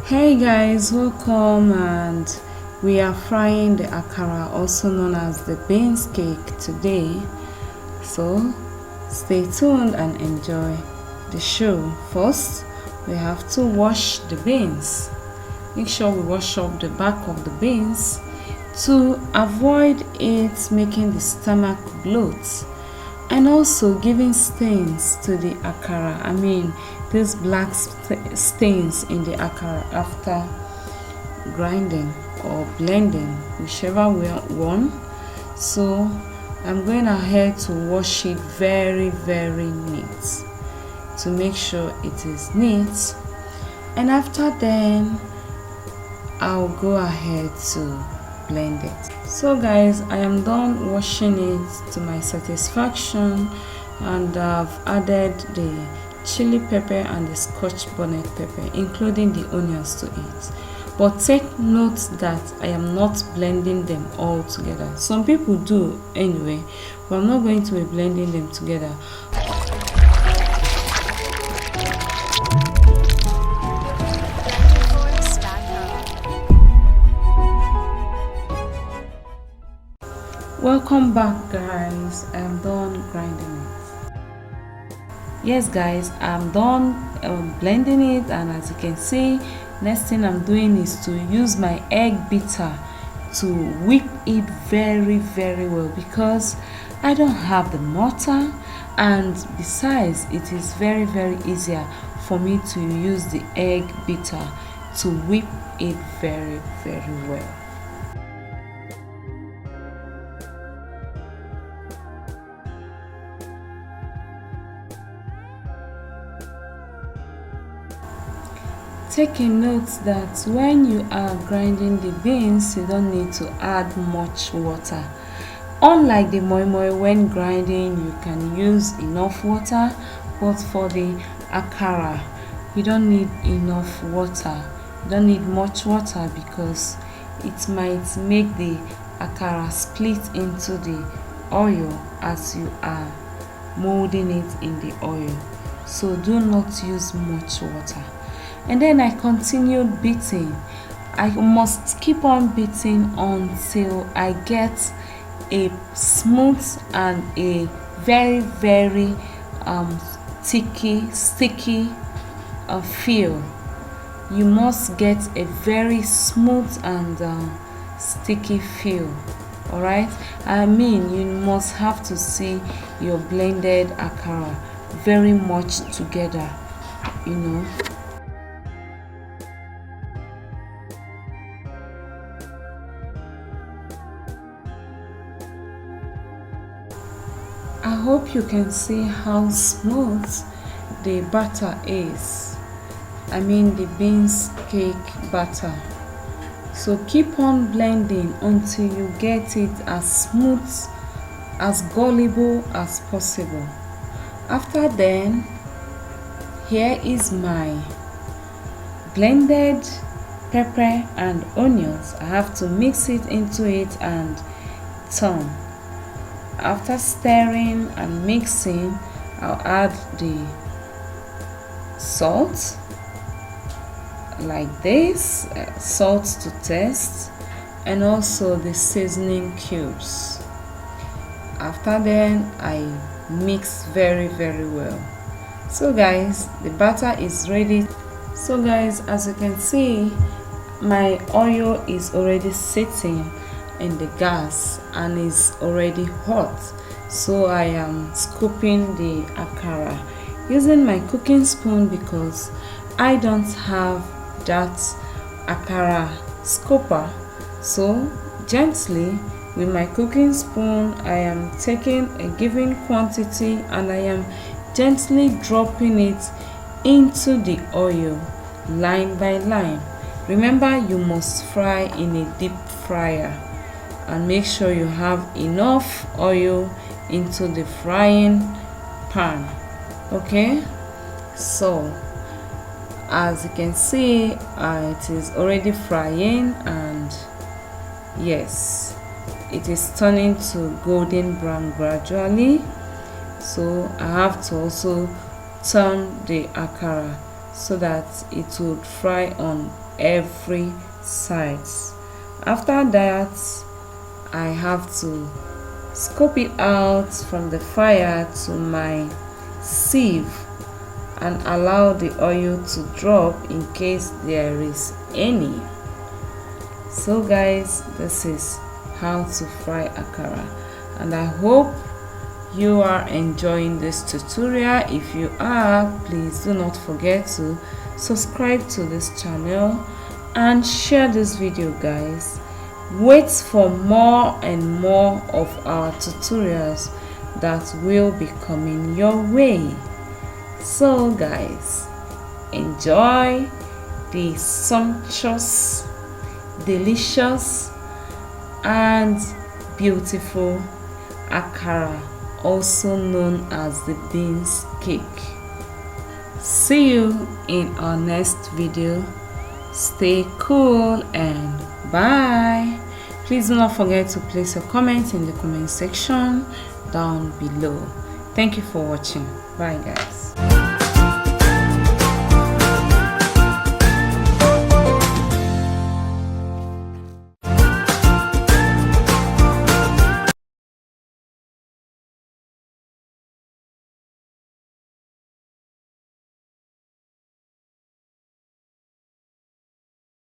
Hey guys, welcome, and we are frying the akara, also known as the beans cake, today. So stay tuned and enjoy the show. First, we have to wash the beans. Make sure we wash up the back of the beans to avoid it making the stomach bloat and also giving stains to the akara. I mean, these black stains in the akara after grinding or blending, whichever one. So I'm going ahead to wash it very neat to make sure it is neat, and after then I'll go ahead to blend it. So guys, I am done washing it to my satisfaction, and I've added the chili pepper and the scotch bonnet pepper, including the onions to it. But take note that I am not blending them all together. Some people do anyway, but I'm not going to be blending them together. Welcome back guys, I am done grinding it. Yes guys, I'm done blending it, and as you can see, next thing I'm doing is to use my egg beater to whip it very well, because I don't have the mortar, and besides it is very easier for me to use the egg beater to whip it very well. Take a note that when you are grinding the beans, you don't need to add much water. Unlike the moi moi, when grinding you can use enough water, but for the akara you don't need enough water. You don't need much water because it might make the akara split into the oil as you are molding it in the oil. So do not use much water. And then I continued beating. I must keep on beating until I get a smooth and a very sticky feel. You must get a very smooth and sticky feel. Alright, I mean, you must have to see your blended akara very much together, you know. I hope you can see how smooth the batter is. I mean the beans cake batter. So keep on blending until you get it as smooth, as gullible as possible. After then, here is my blended pepper and onions. I have to mix it into it and turn. After stirring and mixing, I'll add the salt like this, salt to taste, and also the seasoning cubes. After then, I mix very well. So guys, the batter is ready. So guys, as you can see, my oil is already sitting in the gas and is already hot. So I am scooping the akara using my cooking spoon because I don't have that akara scooper. So gently with my cooking spoon, I am taking a given quantity and I am gently dropping it into the oil line by line. Remember, you must fry in a deep fryer, and make sure you have enough oil into the frying pan. Okay, so as you can see, it is already frying, and yes, it is turning to golden brown gradually. So I have to also turn the akara so that it would fry on every sides. After that, I have to scoop it out from the fire to my sieve and allow the oil to drop in case there is any. So guys, this is how to fry akara, and I hope you are enjoying this tutorial. If you are, please do not forget to subscribe to this channel and share this video, guys. Wait for more and more of our tutorials that will be coming your way. So guys, enjoy the sumptuous, delicious and beautiful akara, also known as the beans cake. See you in our next video. Stay cool and bye. Please do not forget to place your comments in the comment section down below. Thank you for watching. Bye guys.